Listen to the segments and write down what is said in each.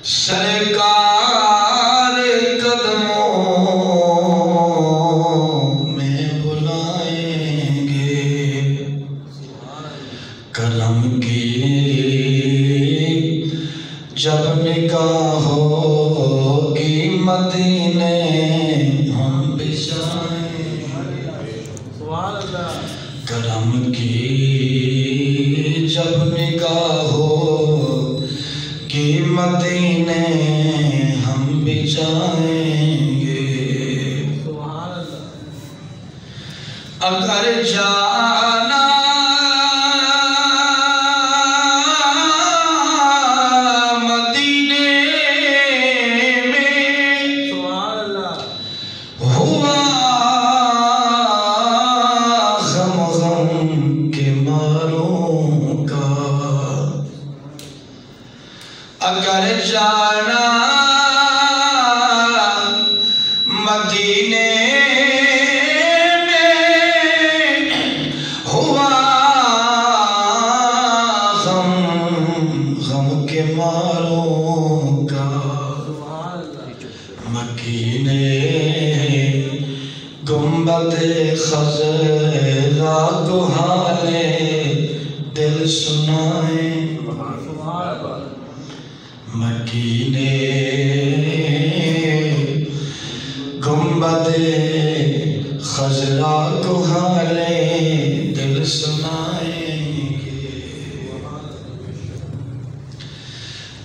سرکار قدموں میں بلائیں گے، کرم کی جب نکاح ہوگی مدینے ہم بھی جائیں گے، کرم کی جب نکاح ہوگی مدینے ہم بھی جائیں گے، اگر جانا اگر جانا مدینے میں ہوا غم کے ماروں کا، مکینے گنبد خضرا کو حال دل سنائیں، مکینے گنبد خضرا کو حال دل سنائیں گے،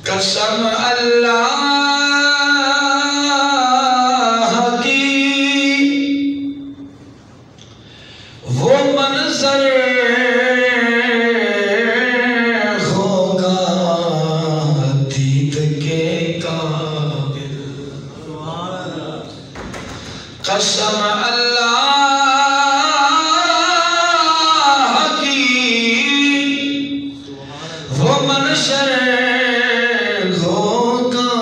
قسم اللہ کی وہ منظر قسم اللہ کی وہ منظر ہوگا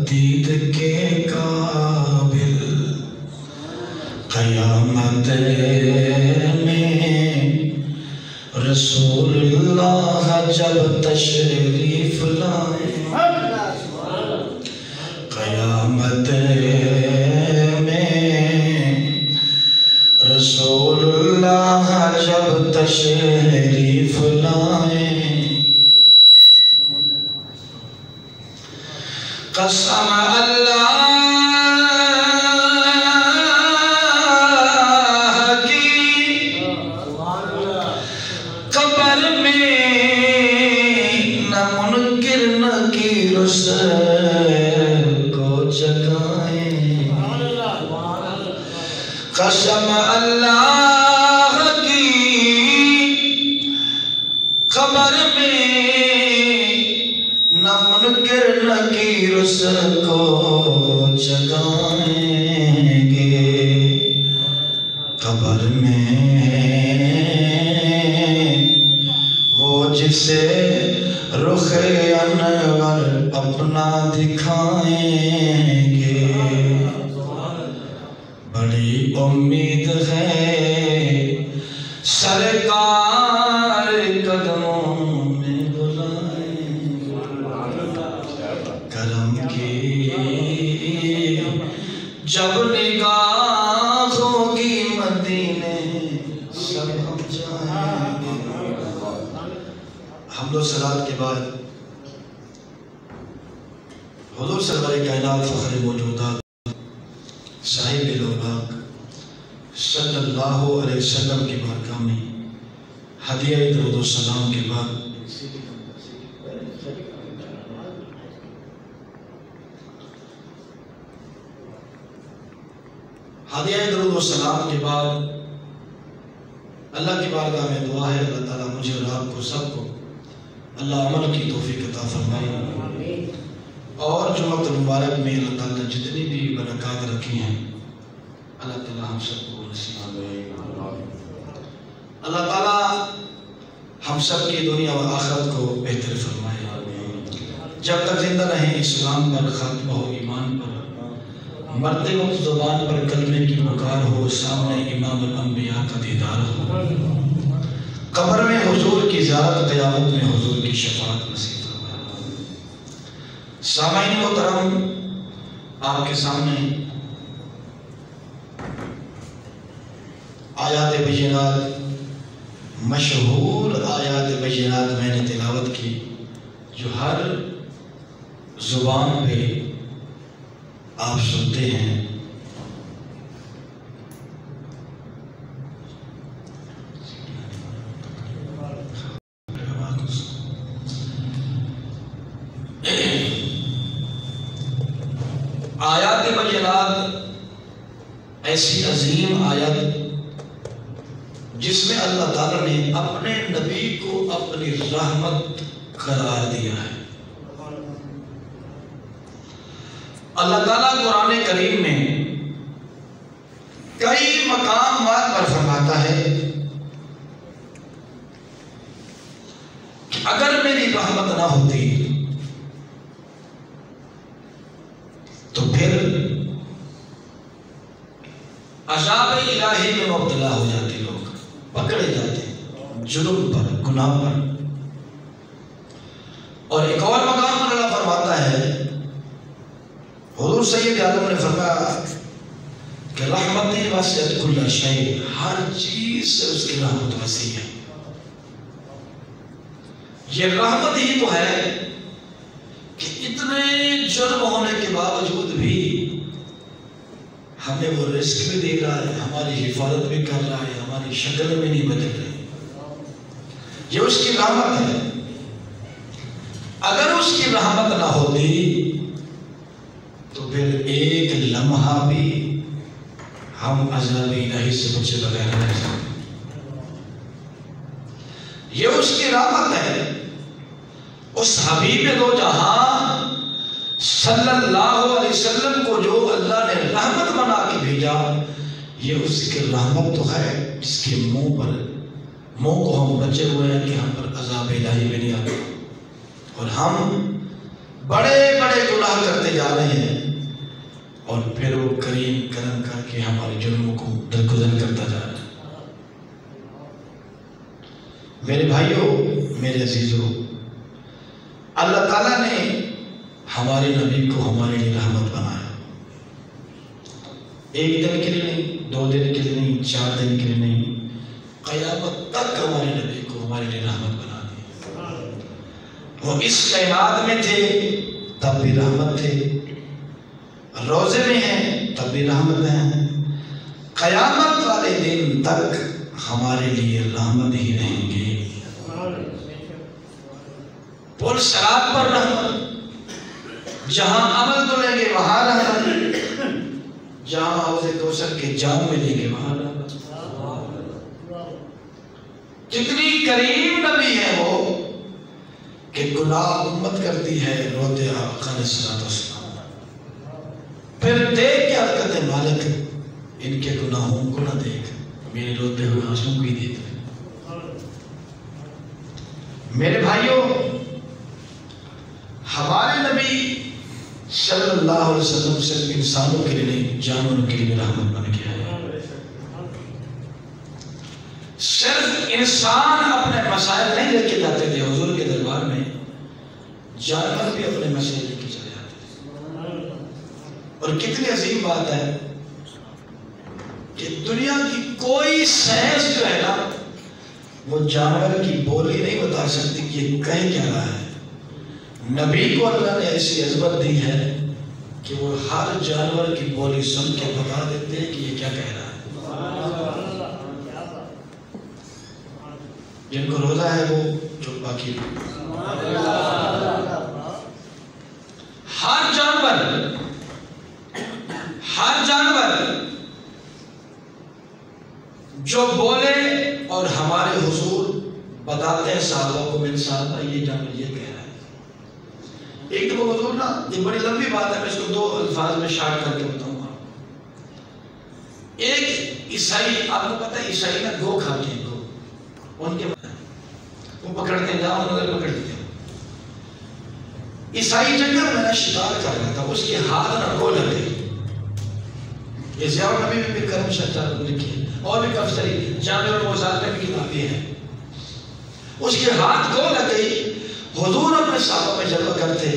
دید کے قابل، قیامت میں رسول اللہ جب تشریف لائیں، قیامت میں رسول اللہ جب تشریف لائیں، قسم اللہ کی قبر میں نہ منکر نکیر جگائیں، قسم اللہ کی قبر میں نہ منکر نکیر اس کو جگائیں گے، قبر میں وہ جسے رخ انور اپنا دکھائیں گے، بڑی امید ہے سرکار قدموں میں بلائیں گے، کرم کی جب نگاہ ہوگی مدینے سب ہم جائیں گے۔ حمد و صلات کے بعد حضور سرور کائنات فخر موجودات صاحب لولاک صلی اللہ علیہ وسلم کی بارگاہ میں ہدیہ درود و سلام کے بعد اللہ کی بارگاہ میں دعا ہے، اللہ تعالیٰ مجھے اور آپ کو سب کو اللہ عمل کی توفیق عطا فرمائے، اور جمعۃ المبارک میں اللہ تعالیٰ نے جتنی بھی برکات رکھی ہیں اللہ تعالیٰ ہم سب کو نصیب فرمائے، اللہ تعالیٰ ہم سب کی دنیا و آخرت کو بہتر فرمائے، جب تک زندہ رہیں اسلام پر، خاتمہ ہو ایمان پر، مرتے وقت زبان پر کلمے کی پکار ہو، سامنے امام الانبیاء کا دیدار ہو، قبر میں حضور کی زیارت، قیامت میں حضور کی شفاعت نصیب ہو۔ سامعین محترم، آپ کے سامنے آیات بینات، مشہور آیات بینات میں نے تلاوت کی، جو ہر زبان پہ آپ سنتے ہیں۔ آیات بینات ایسی عظیم آیت جس میں اللہ تعالیٰ نے اپنے نبی کو اپنی رحمت قرار دیا ہے۔ اللہ تعالیٰ قرآن کریم میں کئی مقامات پر فرماتا ہے کہ اگر میری رحمت نہ ہوتی تو پھر عذاب الہی میں مبتلا ہو جاتے، لوگ پکڑے جاتے جرم پر، گناہ پر۔ اور ایک اور مقام پر اللہ فرماتا ہے، حضور سید عالم نے فرمایا کہ رحمتِ وسعت کل شیء، ہر چیز سے اس کی رحمت وسیع ہے۔ یہ رحمت ہی تو ہے کہ اتنے جرم ہونے کے باوجود بھی ہمیں وہ رزق بھی دے رہا ہے، ہماری حفاظت بھی کر رہا ہے، ہماری شکل میں نہیں بدل رہی۔ یہ اس کی رحمت ہے۔ اگر اس کی رحمت نہ ہوتی تو پھر ایک لمحہ بھی ہم عذاب الہی سے بچے بغیر رہ سکتے۔ یہ اس کی رحمت ہے۔ اس حبیب دو جہاں صلی اللہ علیہ وسلم کو جو اللہ نے رحمت بنا کے بھیجا، یہ اس کی رحمت تو ہے جس کے منہ کو ہم بچے ہوئے ہیں کہ ہم پر عذاب الہی بھی نہیں آتا، اور ہم بڑے بڑے گناہ کرتے جا رہے ہیں، اور پھر وہ کریم کرم کر کے ہمارے جرموں کو درگزر کرتا جا رہا ہے۔ میرے بھائیوں، میرے عزیزوں، اللہ تعالیٰ نے ہمارے نبی کو ہمارے لیے رحمت بنایا۔ ایک دن کے لیے نہیں، 2 دن کے لیے نہیں، 4 دن کے لیے نہیں، قیامت تک ہمارے نبی کو ہمارے لیے رحمت بنا دی۔ وہ اس کائنات میں تھے تب بھی رحمت تھے، روزے میں ہیں تب بھی رحمت ہیں، قیامت والے دن تک ہمارے لیے رحمت ہی رہیں گے۔ پل صراط پر رحمت، جہاں عمل دھلیں گے وہاں رحمت، جہاں حوض کوثر کے جام ملیں گے وہاں رحمت۔ کتنی کریم نبی ہے وہ کہ گناہ امت کرتی ہے، روتے آقا علیہ السلام، پھر دیکھ کے حرکت مالک ان کے گناہوں کو نہ دیکھ، میرے روتے ہوئے آنسوں کو ہی دیکھ۔ میرے بھائیوں، ہمارے نبی صلی اللہ علیہ وسلم صرف انسانوں کے لیے نہیں، جانوروں کے لیے بھی رحمت بن گیا ہے۔ صرف انسان اپنے مسائل نہیں لے کے جاتے تھے حضور کے دربار میں، جانور بھی اپنے مسائل لے کے چلے جاتے تھے۔ اور کتنی عظیم بات ہے کہ دنیا کی کوئی سائنس جو ہے نا، وہ جانور کی بولی نہیں بتا سکتی کہ یہ کہہ کیا رہا ہے۔ نبی کو اللہ نے ایسی عظمت دی ہے کہ وہ ہر جانور کی بولی سن کے بتا دیتے ہیں کہ یہ کیا کہہ رہا ہے۔ جن کو روزہ ہے وہ چپ باقی، ہر جانور جو بولے اور ہمارے حضور بتاتے ہیں صحابہ کو، میرے صحابہ یہ جانور یہ کہہ رہا ہے۔ ایک تو وہ حضور نا، یہ بڑی لمبی بات ہے، میں اس کو 2 الفاظ میں شارٹ کر کے بتاؤں گا۔ ایک عیسائی، آپ کو پتہ ہے عیسائی نا گو کھاتے ہیں، گو ان کے وہ پکڑتے ہیں، جہاں انہوں نے پکڑ لیتے ہیں۔ عیسائی جنگل میں شکار کر رہا تھا، اس کے ہاتھ نہ گو لگ گئی۔ یہ ضیاء النبی میں بھی کرم شاہ لکھی ہے، اور بھی کافی ساری جانور و ظالم کی کتابیں ہیں۔ اس کے ہاتھ گو لگ گئی، حضور اپنے صحابہ میں جلوہ کرتے،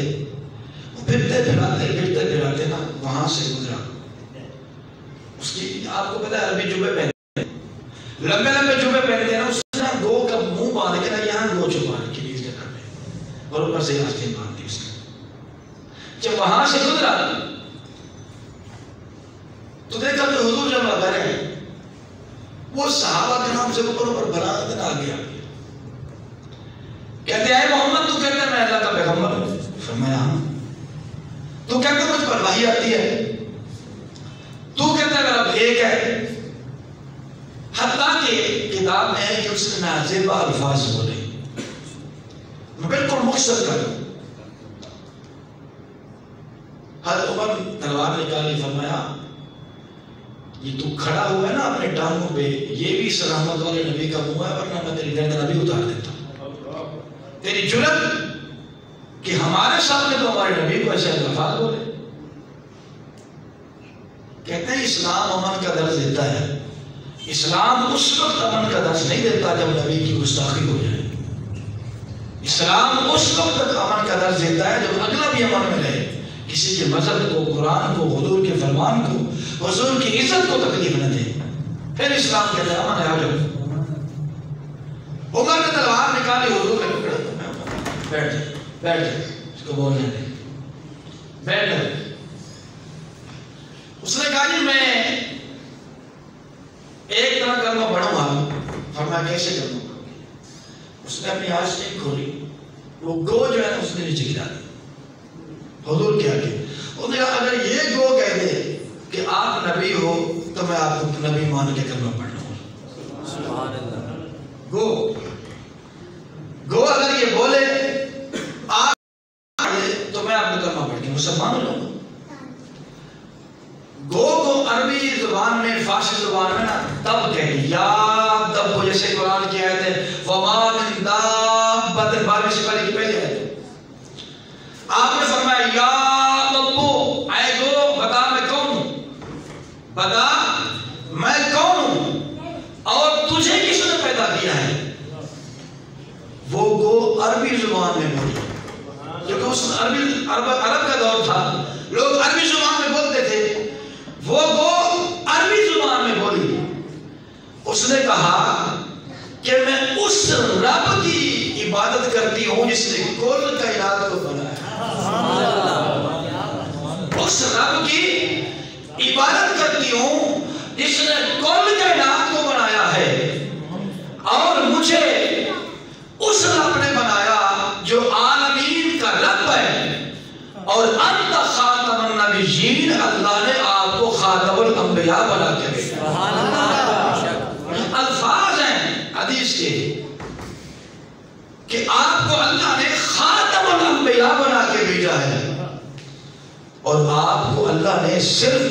وہ پھرتے پھراتے نا وہاں سے گزرا. اس کی آپ کو پتا ہے عربی جبے پہنتے ہیں, لمبے لمبے جبے پہنتے ہیں نا, اس نے گو کا منہ باندھ کے نا یہاں گو چھپا رکھی تھی اس جگہ پہ, اور اوپر سے آستین باندھ دی اس نے. جب وہاں سے گزرا تو دیکھا کہ حضور جب آ گئے وہ صحابہ کے نام سے اوپر برآمد آ گیا. کہتے ہیں محمد, تو کہتے ہیں میں اللہ کا پیغمبر ہوں. فرمایا ہاں. تو کہتے ہیں مجھ پر وحی آتی ہے. تو کہتا ہے میرا رب ایک ہے. حتیٰ کہ کتاب میں ہے کہ اس نے نازیبہ الفاظ بولے. میں بالکل مختصر کروں. حضرت عمر تلوار نکالی, فرمایا یہ تو کھڑا ہوا ہے نا اپنے ٹانگوں پہ, یہ بھی سلامت والے نبی کا منہ ہے, ورنہ میں تیری گردن ابھی اتار دیتا ہوں. تیری جرت کہ ہمارے سامنے تو ہمارے نبی کو ایسے الفاظ بولے. کہتے ہیں اسلام امن کا درس دیتا ہے. اسلام اس وقت امن کا درس نہیں دیتا جب نبی کی گستاخی ہو جائے. اسلام اس وقت تک امن کا درس دیتا ہے جب اگلا بھی امن میں رہے, کسی کے مذہب کو, قرآن کو, حضور کے فرمان کو, حضور کی عزت کو تکلیف نہ دے. پھر اسلام کہتا ہے امن ہے, آ جاؤ. عمر نے تلوار نکالی, حضور نے پکڑا, بیٹھ جائے بیٹھ جائے, اس کو بولنے دے, بیٹھ جائے. اس نے کہا جی میں ایک طرح کلمہ پڑھوں گا. فرمایا کیسے کروں گا؟ اس نے اپنی آستین کھولی, وہ گو جو ہے نا اس نے نیچے گرا دی حضور کے آگے. اس نے کہا اگر یہ گو کہہ دے کہ آپ نبی ہو تو میں آپ کو نبی مان کے کلمہ پڑھ لوں گا. سبحان اللہ. گو اگر یہ بولے آپ تو میں آپ کو کلمہ پڑھ کے مسلمان ہو جاؤں گا. گو کو عربی زبان میں, فارسی زبان میں نا تب کہتے ہیں, یا تب کو, جیسے قرآن کی آیت ہے وَمَا مِن دَابَّةٍ, 12ویں سپارے کی پہلی آیت. آپ نے فرمایا یا ابو, اے گو بتا میں کون ہوں, بتا میں کون ہوں, اور تجھے کس نے پیدا کیا ہے. وہ گو عربی زبان میں بولی, کیونکہ اس عرب کا دور تھا, لوگ عربی زبان میں بولتے تھے. وہ گو عربی زبان میں بولی. اس نے کہا کہ میں اس رب کی عبادت کرتی ہوں جس نے کل کائنات کو بنایا. اس رب کی عبادت کرتی ہوں جس نے کل کائنات کو بنایا ہے, اور مجھے اس رب نے بنایا جو عالمین کا رب ہے, اور انت خاتم النبیین, اللہ نے آپ کو خاتم الانبیاء بنا کے بھیجا. الفاظ ہیں حدیث کے کہ آپ کو اللہ نے خاتم الانبیاء بنا کے بھیجا ہے, اور آپ کو اللہ نے صرف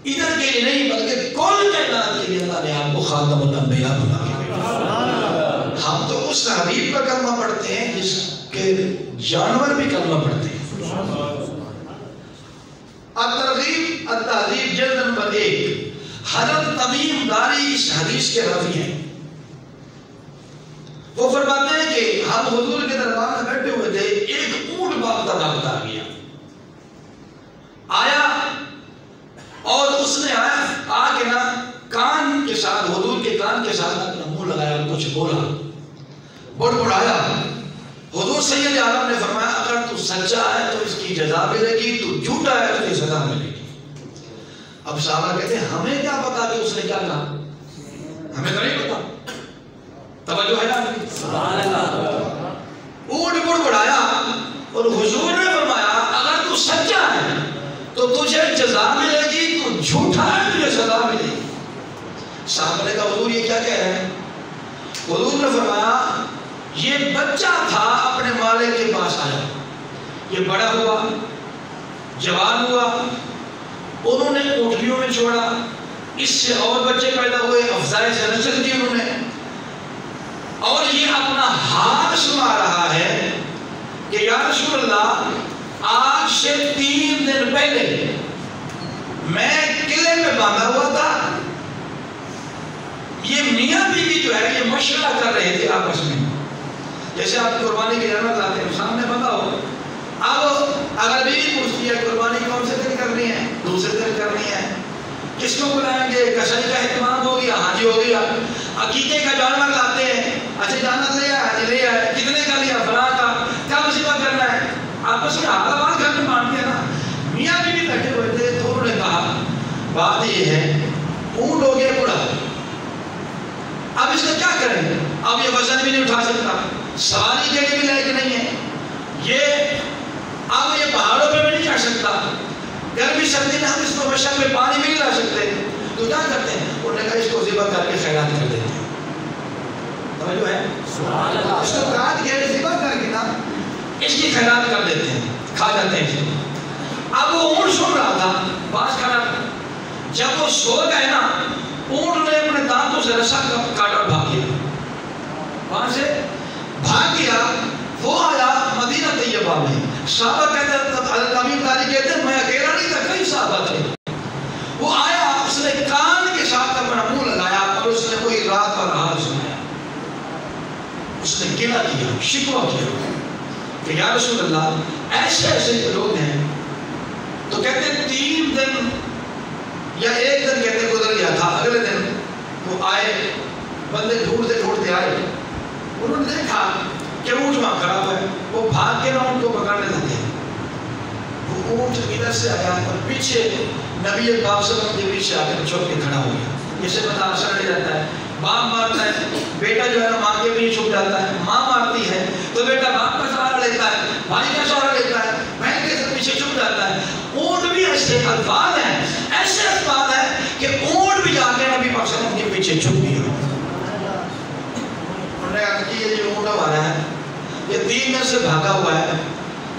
ادھر کے لیے نہیں بلکہ کل کائنات کے لیے اللہ نے آپ کو خاتم الانبیاء بنا کے بھیجا. ہم تو اس حبیب کا کلمہ پڑھتے ہیں جس کے جانور بھی کلمہ پڑھتے ہیں. الترغیب التہذیب جلد نمبر 1. حضرت تمیم داری اس حدیث کے راوی ہیں. وہ فرماتے ہیں کہ ہم حضور کے دربار میں بیٹھے ہوئے تھے, ایک اونٹ باغتا باغتا آ گیا, آیا اور اس نے آ کے نا کان کے ساتھ, حضور کے کان کے ساتھ اپنا منہ لگایا اور کچھ بولا, بڑبڑایا. حضور سید عالم نے فرمایا اگر تو سچا ہے تو اس کی جزا ملے گی, تو جھوٹا ہے تو یہ سزا ملے گی. اب صحابہ کہتے ہیں ہمیں کیا پتا کہ اس نے کیا کہا, ہمیں تو نہیں پتا. توجہ ہے نا, سبحان اللہ. اونٹ بڑبڑایا اور حضور نے فرمایا اگر تو سچا ہے تو تجھے جزا ملے گی, تو جھوٹا ہے تجھے سزا ملے گی. صحابہ نے کہا حضور یہ کیا کہہ رہے ہیں؟ حضور نے فرمایا یہ بچہ تھا اپنے مالک کے پاس آیا, یہ بڑا ہوا, جوان ہوا, انہوں نے اونٹیوں میں چھوڑا, اس سے اور بچے پیدا ہوئے, افزائش نسل کی انہوں نے, اور یہ اپنا ہاتھ سنا رہا ہے کہ یا رسول اللہ آج سے 3 دن پہلے میں قلعے میں باندھا ہوا تھا. یہ میاں بیوی جو ہے یہ مشورہ کر رہے تھے آپس میں, جیسے آپ قربانی کی جانور لاتے ہیں, سامنے بندہ ہو, اب اگر بیوی شادی ہو گیا، عقیقے کا جانور لاتے ہیں، اچھا جانور لے آیا، لے آیا، کتنے کا لیا؟ فلاں کا، کیا وظیفہ کرنا ہے؟ آپس میں حال بات گھر میں مانتے ہیں نا۔ میاں بیوی بیٹھے ہوئے تھے تو انہوں نے کہا بات یہ ہے اونٹ ہو گیا بوڑھا، اب اس کا کیا کریں؟ اب یہ وزن بھی نہیں اٹھا سکتا، سواری کے لیے بھی لائق نہیں ہے، اب یہ پہاڑوں پہ بھی نہیں چڑھ سکتا، گرمی سردی میں ہم اس کو مشق میں پانی بھی نہیں لا سکتے، تو کیا کرتے ہیں؟ انہوں نے کہا اس کو ذبح کر کے خیرات کر دیتے ہیں۔ توجہ ہے؟ اس کو کاٹ کے ذبح کر کے نا اس کی خیرات کر دیتے ہیں، کھا جاتے ہیں۔ اب وہ اونٹ سن رہا تھا، باز کھڑا، جب وہ سو گئے نا، اونٹ نے اپنے دانتوں سے رسا کاٹا اور بھاگ گیا، وہاں سے بھاگ گیا۔ وہ آیا مدینہ طیبہ میں، صحابہ کہتے ہیں، تمیم داری کہتے ہیں میں اکیلا نہیں تھا، کئی صحابہ تھے۔ وہ آیا، اس نے کان کے ساتھ اپنا منہ لگایا اور اس نے وہی رات اور حال سنایا۔ اس نے گلہ کیا، شکوہ کیا کہ یا رسول اللہ ایسے ایسے لوگ ہیں، تو کہتے ہیں 3 دن یا 1 دن کہتے گزر گیا تھا، اگلے دن وہ آئے، بندے ڈھونڈتے ڈھونڈتے آئے، انہوں نے دیکھا کہ اونٹ وہاں کھڑا ہوا ہے، وہ بھاگ کے نہ ان کو پکڑنے لگے ہیں۔ وہ اونٹ ادھر سے آیا اور پیچھے نبی پاک صلی اللہ علیہ وسلم کے پیچھے آ کر چھپ کے کھڑا ہو گیا۔ جسے پتہ اثر نہیں رہتا ہے، باپ مارتا ہے، بیٹا جو ہے نا ماں کے بھی چھپ جاتا ہے، ماں مارتی ہے تو بیٹا باپ کا سہارا لیتا ہے، بھائی کا سہارا لیتا ہے، بہن کے پیچھے چھپ جاتا ہے۔ اونٹ بھی ایسے الفاظ ہیں، ایسے الفاظ ہیں کہ اونٹ بھی جا کے نبی پاک صلی اللہ علیہ وسلم کے پیچھے چھپ گیا۔ انہوں نے کہا کہ یہ جو اونٹ ہمارا ہے یہ 3 دن سے بھاگا ہوا ہے،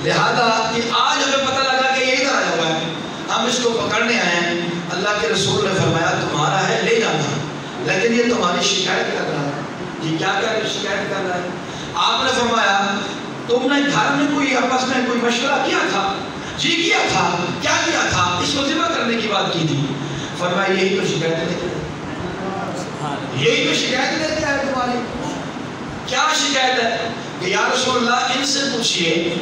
لہذا کہ آج ہمیں پتہ لگا کہ یہ ادھر آیا ہوا ہے، ہم اس کو پکڑنے آئے ہیں۔ اللہ کے رسول نے فرمایا تمہارا ہے لے جانا، لیکن یہ تمہاری شکایت کر رہا ہے۔ یہ کیا شکایت کر رہا ہے؟ آپ نے فرمایا تم نے گھر میں کوئی آپس میں کوئی مشورہ کیا تھا؟ جی کیا تھا۔ کیا کیا تھا؟ اس کو ذبح کرنے کی بات کی تھی۔ فرمایا یہی تو شکایت لے کے، یہی تو شکایت لے کے آئے تمہاری۔ کیا شکایت ہے؟ کہ یا رسول اللہ ان سے پوچھئے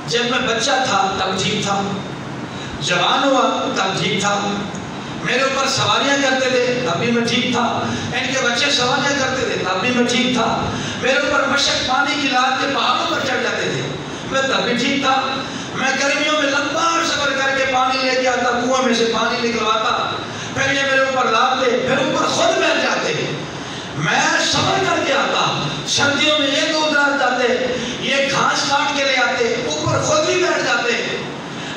جب میں بچہ تھا تب ٹھیک تھا، جوان ہوا تب ٹھیک تھا، میرے اوپر سواریاں کرتے تھے تب بھی میں ٹھیک تھا، ان کے بچے سواریاں کرتے تھے تب بھی میں ٹھیک تھا، میرے اوپر مشق پانی کی لاد کے پہاڑوں پر چڑھ جاتے تھے میں تب بھی ٹھیک تھا، میں گرمیوں میں لمبا سفر کر کے پانی لے کے آتا، کنویں میں سے پانی نکلواتا، پھر یہ میرے اوپر لاتے، پھر اوپر خود بیٹھ جاتے، میں سفر کر کے آتا، سردیوں میں یہ دودھ ڈال جاتے، یہ گھاس کاٹ کے لے آتے، اوپر خود بھی بیٹھ جاتے،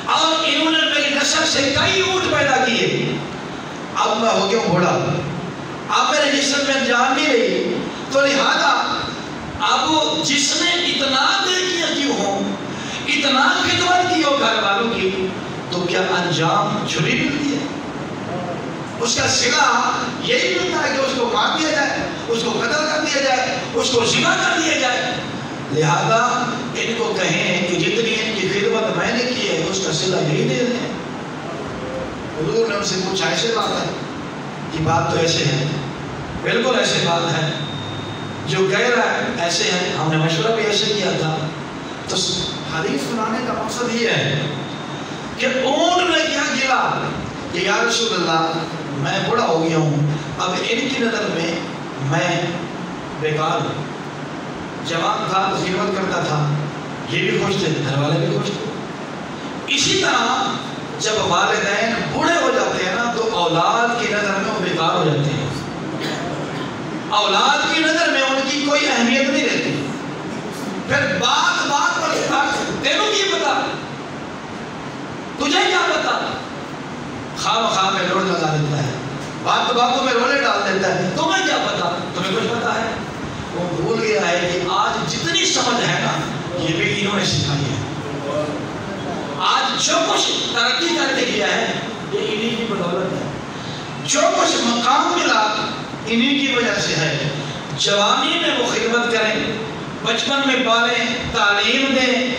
اور انہوں نے میری نسل سے کئی اونٹ پیدا کیے۔ اب میں ہو گیا ہوں بوڑھا، اب میرے جسم میں جان نہیں رہی، تو لہذا اب جس نے اتنا نیکیاں کی ہوں، اتنا خدمت کی ہو گھر والوں کی، تو کیا انجام چھری ملتی ہے؟ اس کا صلہ یہی ملتا ہے کہ اس کو مار دیا جائے، اس کو قتل کر دیا جائے، اس کو ذبح کر دیا جائے۔ لہذا ان کو کہیں کہ جتنی ان کی خدمت میں نے کی ہے اس کا صلہ یہی دے دیں۔ حضور نے ان سے پوچھا ایسے بات ہے؟ یہ بات تو ایسے ہے، بالکل ایسے بات ہے، جو کہہ رہا ہے ایسے ہیں، ہم نے مشورہ بھی ایسے کیا تھا۔ تو حدیث سنانے کا مقصد یہ ہے کہ اونٹ نے کیا گلا کہ یا رسول اللہ میں بڑا ہو گیا ہوں، اب ان کی نظر میں بیکار ہوں، جوان تھا تو خدمت کرتا تھا، یہ بھی خوش تھے، گھر والے بھی خوش تھے۔ اسی طرح جب والدین بوڑھے ہو جاتے ہیں نا تو اولاد کی نظر میں وہ بیکار ہو جاتے ہیں، اولاد کی نظر میں ان کی کوئی اہمیت نہیں رہتی، پھر بات بات پر تینوں کی پتا، تجھے کیا پتا، خواہ میں روڑ لگا دیتا ہے، باتوں میں رولے ڈال دیتا ہے، تمہیں کیا پتا، تمہیں کچھ پتا ہے؟ وہ بھول گیا ہے کہ آج جتنی سمجھ ہے نا یہ بھی انہوں نے سکھائی ہے، آج جو کچھ ترقی کر کے دیا ہے یہ انہی کی بدولت ہے، جو کچھ مقام ملا انہی کی وجہ سے ہے۔ جوانی میں وہ خدمت کریں، بچپن میں پالیں، تعلیم دیں،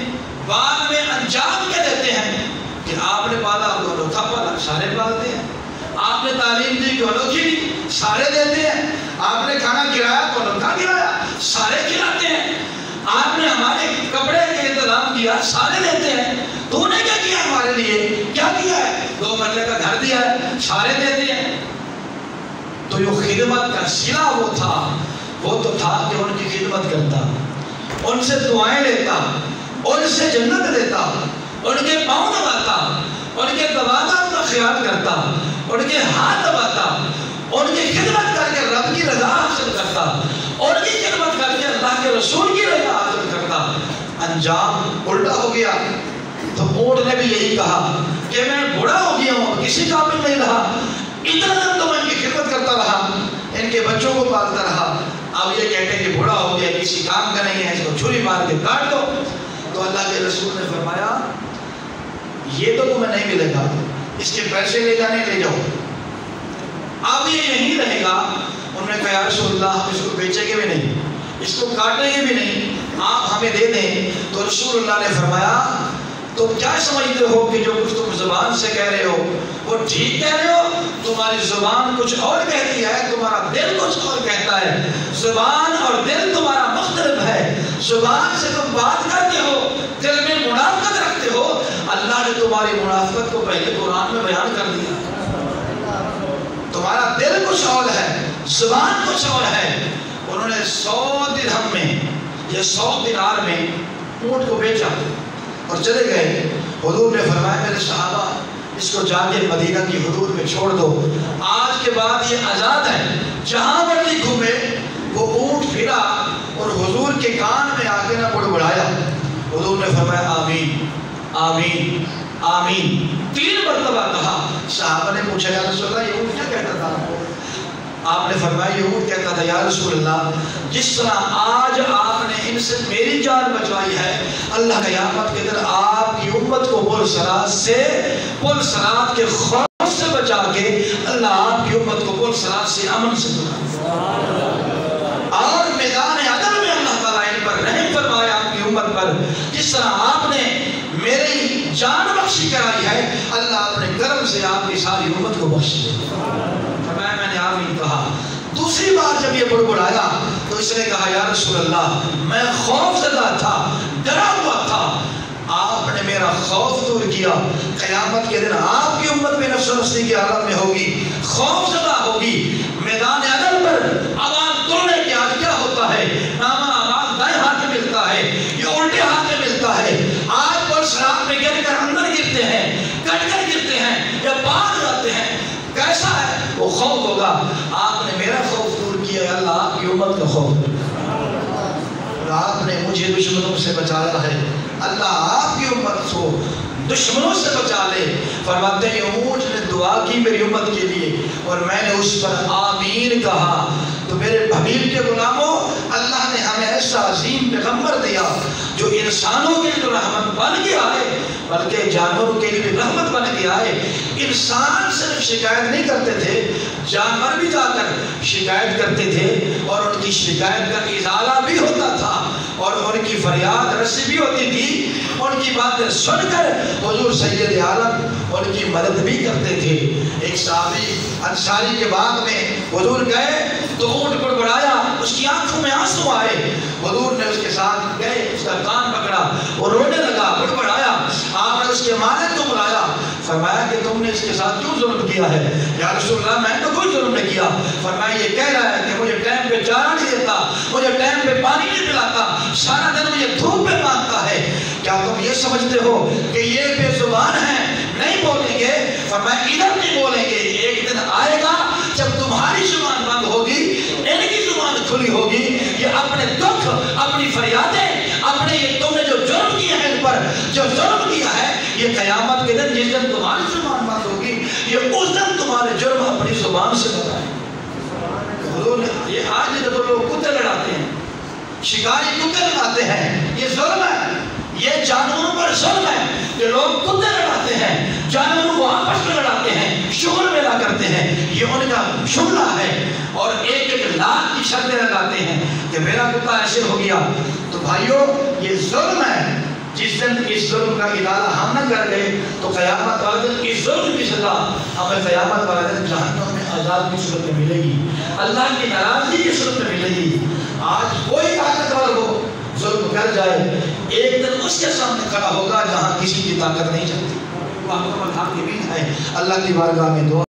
بعد میں انجام کیا دیتے ہیں کہ آپ نے پالا تو انوکھا پالا، سارے پالتے ہیں، آپ نے تعلیم دی تو انوکھی دی، سارے دیتے ہیں، آپ نے کھانا کھلایا تو انوکھا کھلایا، سارے کھلاتے ہیں، آپ نے ہمارے کپڑے کے انتظام کیا، سارے دیتے ہیں، تو نے کیا کیا ہمارے لیے؟ کیا کیا ہے؟ 2 مرلے کا گھر دیا ہے، سارے دیتے ہیں۔ تو تو جو خدمت کا صلہ وہ تھا کہ ان کی خدمت کرتا، ان سے دعائیں لیتا، ان سے جنت لیتا، ان کے پاؤں دباتا، ان کے تواضع کا خیال کرتا، ان کے ہاتھ دباتا، ان کی خدمت کر کے رب کی رضا حاصل کرتا، ان کی خدمت کر کے اللہ کے رسول کی رضا حاصل کرتا۔ انجام الٹا ہو گیا تو اونٹ نے بھی یہی کہا کہ میں بوڑھا ہو گیا ہوں، کسی قابل نہیں رہا، اتنا دن تو میں ان کی خدمت کرتا رہا، ان کے بچوں کو پالتا رہا، اب یہ کہتے ہیں کہ بوڑھا ہو گیا، کسی کام کا نہیں ہے، اس کو چھری مار کے کاٹ دو۔ تو اللہ کے رسول نے فرمایا یہ تو تمہیں نہیں ملے گا، اس کے پیسے لے جانے لے جاؤ، اب یہ یہیں رہے گا۔ انہوں نے کہا یا رسول اللہ ہم اس کو بیچیں گے بھی نہیں، اس کو کاٹیں گے بھی نہیں، آپ ہمیں دے دیں۔ تو رسول اللہ نے فرمایا تم کیا سمجھتے ہو کہ جو کچھ تم زبان سے کہہ رہے ہو وہ ٹھیک کہہ رہے ہو؟ تمہاری زبان کچھ اور کہتی ہے، تمہارا دل کچھ اور کہتا ہے، زبان اور دل تمہارا مختلف ہے۔ زبان سے تم بات کرتے ہو، دل میں منافقت رکھتے ہو، اللہ نے تمہاری منافقت کو پہلے قرآن میں بیان کر دیا۔ تمہارا دل کچھ اور ہے، زبان کچھ اور ہے۔ انہوں نے 100 درہم میں یا 100 دینار میں اونٹ کو بیچا اور چلے گئے۔ حضور نے فرمایا میرے صحابہ اس کو جا کے مدینہ کی حدود میں چھوڑ دو، آج کے بعد یہ آزاد ہے، جہاں مرضی گھومے۔ وہ اونٹ پھرا اور حضور کے کان میں آ کے نہ بڑبڑایا۔ حضور نے فرمایا آمین آمین آمین 3 مرتبہ کہا۔ صحابہ نے پوچھا یا رسول اللہ یہ اونٹ کیا کہتا تھا؟ آپ نے فرمایا یہ اونٹ کہتا تھا یا رسول اللہ جس طرح آج آپ نے ان سے میری جان بچوائی ہے، اللہ قیامت کے دن آپ کی امت کو پل صراط کے خوف سے بچا کے اللہ آپ کی امت کو پل صراط سے امن سے بچا، اور میدان عدل میں اللہ تعالیٰ ان پر رحم فرمایا آپ کی امت پر۔ جس طرح آپ نے میری جان بخشی کرائی ہے، اللہ اپنے کرم سے آپ کی ساری امت کو بخش دے۔ میں نے آمین کہا۔ دوسری بار جب یہ بڑبڑایا تو اس نے کہا یا رسول اللہ میں خوف زدہ تھا، ڈرا ہوا تھا، آپ نے میرا خوف دور کیا، قیامت کے دن آپ کی امت میں نفس و نفسی کے عالم میں ہوگی، خوف زدہ ہوگی، میدان عدل پر آواز توڑنے کے آج کیا ہوتا ہے، نامہ آواز دائیں ہاتھ میں ملتا ہے، یہ الٹے ہاتھ میں ملتا ہے، آج پر شراب میں گر کر اندر گرتے ہیں، کٹ کر گرتے ہیں یا بھاگ جاتے ہیں، کیسا ہے وہ خوف ہوگا۔ آپ نے میرا خوف دور کیا، اللہ آپ کی امت کا خوف دور کیا، اور آپ نے مجھے دشمنوں سے بچایا ہے، اللہ آپ کی امت کو دشمنوں سے بچا لے۔ فرماتے ہیں اونٹ نے دعا کی میری امت کے لیے اور میں نے اس پر آمین کہا۔ تو میرے حبیب کے غلاموں اللہ نے ہمیں ایسا عظیم پیغمبر دیا جو انسانوں کے لیے رحمت بن کے آئے بلکہ جانوروں کے لیے بھی رحمت بن کے آئے۔ انسان صرف شکایت نہیں کرتے تھے، جانور بھی جا کر شکایت کرتے تھے اور ان کی شکایت کا ازالہ بھی ہوتا تھا اور ان کی فریاد رسی بھی ہوتی تھی، ان کی باتیں سن کر حضور سید عالم ان کی مدد بھی کرتے تھے۔ ایک صحابی انصاری کے باغ میں حضور گئے تو اونٹ پر بڑھایا، اس کی آنکھوں میں آنسو آئے، حضور نے اس کے ساتھ گئے، اس کا کان پکڑا اور رونے لگا، بڑبڑایا۔ آپ نے اس کے مالک کو بلایا، فرمایا کہ تم نے اس کے ساتھ کیوں ظلم کیا ہے؟ یا رسول اللہ میں نے تو کوئی ظلم نہیں کیا۔ فرمایا یہ کہہ رہا ہے کہ مجھے ٹائم پہ چارہ نہیں دیتا، مجھے ٹائم پہ پانی نہیں پلاتا، سارا دن مجھے دھوپ پہ باندھتا ہے، کیا تم یہ سمجھتے ہو کہ یہ بے زبان ہے، نہیں بولیں گے؟ فرمایا ادھر نہیں بولیں گے، ایک دن آئے گا جب تمہاری زبان بند ہوگی، ان کی زبان کھلی ہوگی، یہ اپنے دکھ، اپنی فریادیں، اپنے یہ تم نے جو جرم کیا ہے ان پر، جو ظلم کیا ہے، یہ قیامت کے دن جس دن تمہاری زبان بند ہوگی، یہ اس دن تمہارے جرم اپنی زبان سے بتائیں۔ حضور نے یہ آج جب لوگ کتے لڑاتے ہیں، شکاری کتے لڑاتے ہیں، یہ ظلم ہے، یہ جانوروں پر ظلم ہے کہ لوگ کتے لڑاتے ہیں، جانوروں کو آپس میں لڑاتے ہیں، شغل میلہ کرتے ہیں، یہ ان کا شغلہ ہے اور ایک ایک لاکھ کی شرطیں لگاتے ہیں کہ میرا کتا ایسے ہو گیا۔ تو بھائیو یہ ظلم ہے، جس دن اس ظلم کا ادارہ ہم نہ کر گئے تو قیامت والے دن اس ظلم کی سزا ہمیں قیامت والے دن جہنم میں عذاب کی صورت میں ملے گی، اللہ کی ناراضگی کی صورت میں ملے گی۔ آج کوئی طاقتور ہو ظلم کر جائے، ایک دن اس کے سامنے کھڑا ہوگا جہاں کسی کی طاقت نہیں چلتی۔ وہ حاکم الحاکمین ہے، اللہ کی بارگاہ میں دعا